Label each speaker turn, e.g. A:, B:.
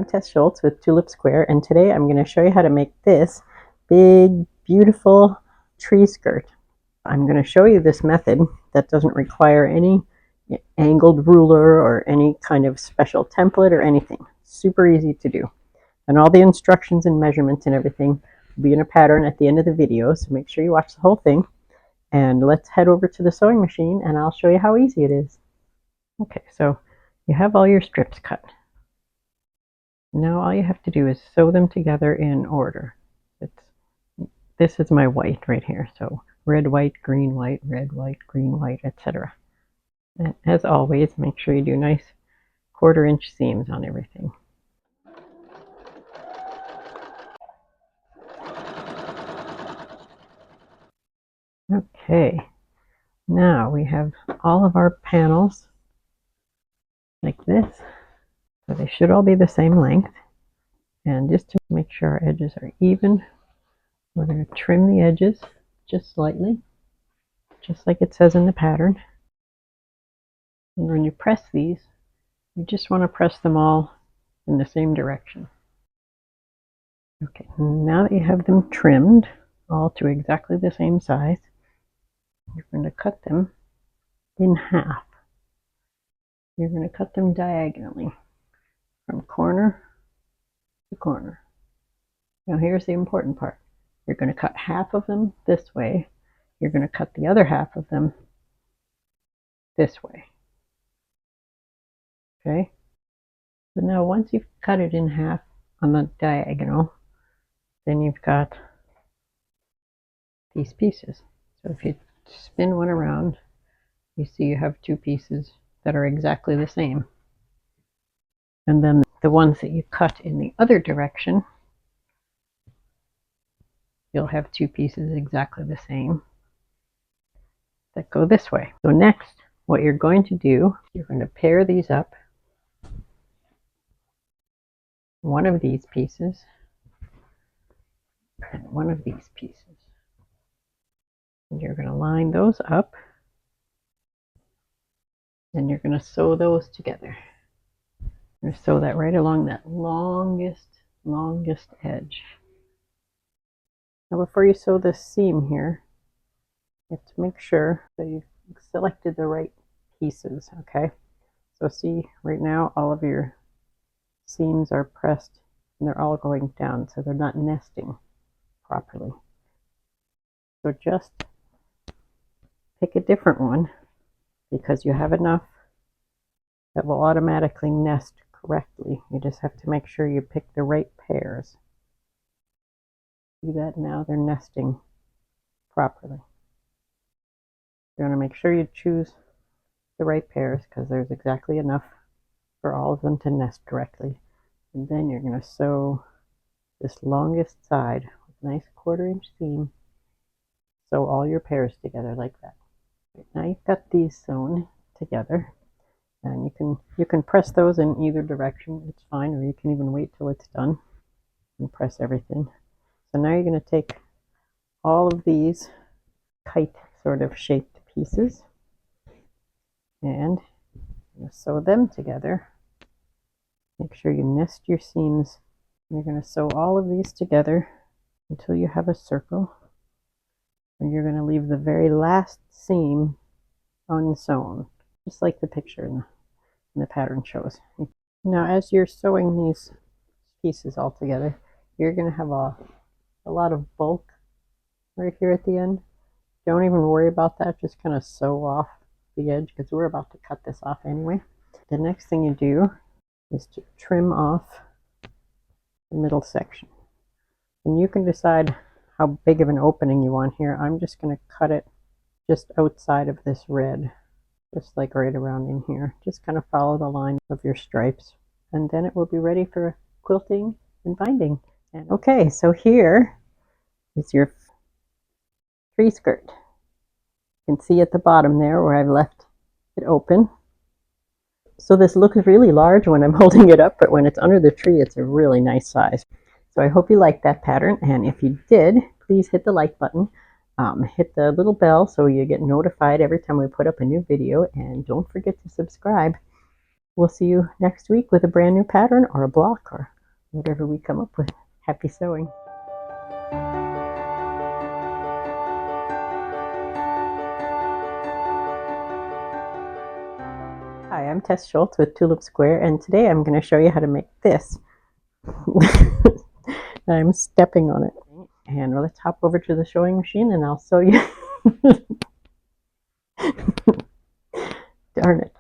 A: I'm Tess Schultz with Tulip Square, and today I'm going to show you how to make this big, beautiful tree skirt. I'm going to show you this method that doesn't require any angled ruler or any kind of special template or anything. Super easy to do. And all the instructions and measurements and everything will be in a pattern at the end of the video, so make sure you watch the whole thing. And let's head over to the sewing machine and I'll show you how easy it is. Okay, so you have all your strips cut. Now all you have to do is sew them together in order. This is my white right here, so red, white, green, white, red, white, green, white, etc. And as always, make sure you do nice 1/4 inch seams on everything. Okay, now we have all of our panels like this, so they should all be the same length. And just to make sure our edges are even, we're going to trim the edges just slightly, just like it says in the pattern. And when you press these, you just want to press them all in the same direction. Okay, now that you have them trimmed all to exactly the same size, you're going to cut them in half. You're going to cut them diagonally from corner to corner. Now here's the important part. You're going to cut half of them this way. You're going to cut the other half of them this way. Okay? So now once you've cut it in half on the diagonal, then you've got these pieces. So if you spin one around, you see you have two pieces that are exactly the same. And then the ones that you cut in the other direction, you'll have two pieces exactly the same that go this way. So next, what you're going to do, you're going to pair these up. One of these pieces and one of these pieces. And you're going to line those up. And you're going to sew those together. You're going to sew that right along that longest edge. Now before you sew this seam here, you have to make sure that you've selected the right pieces, okay? So see, right now all of your seams are pressed and they're all going down, so they're not nesting properly. So just pick a different one because you have enough that will automatically nest correctly. You just have to make sure you pick the right pairs. See that now they're nesting properly. You want to make sure you choose the right pairs because there's exactly enough for all of them to nest correctly. And then you're going to sew this longest side with a nice 1/4 inch seam. Sew all your pairs together like that. Now you've got these sewn together, and you can press those in either direction. It's fine, or you can even wait till it's done and press everything. So now you're going to take all of these kite sort of shaped pieces and sew them together. Make sure you nest your seams. You're going to sew all of these together until you have a circle, and you're going to leave the very last seam unsewn, just like the picture in the pattern shows. Now as you're sewing these pieces all together, you're going to have a lot of bulk right here at the end. Don't even worry about that, just kind of sew off the edge because we're about to cut this off anyway. The next thing you do is to trim off the middle section. And you can decide how big of an opening you want here. I'm just going to cut it just outside of this red, just like right around in here. Just kind of follow the line of your stripes, and then it will be ready for quilting and binding. And okay, so here is your tree skirt. You can see at the bottom there where I've left it open. So this looks really large when I'm holding it up, but when it's under the tree, it's a really nice size. So I hope you liked that pattern, and if you did, please hit the like button. Hit the little bell so you get notified every time we put up a new video, and don't forget to subscribe. We'll see you next week with a brand new pattern or a block or whatever we come up with. Happy sewing. Hi, I'm Tess Schultz with Tulip Square, and today I'm going to show you how to make this. I'm stepping on it. And let's hop over to the sewing machine and I'll sew you. Darn it.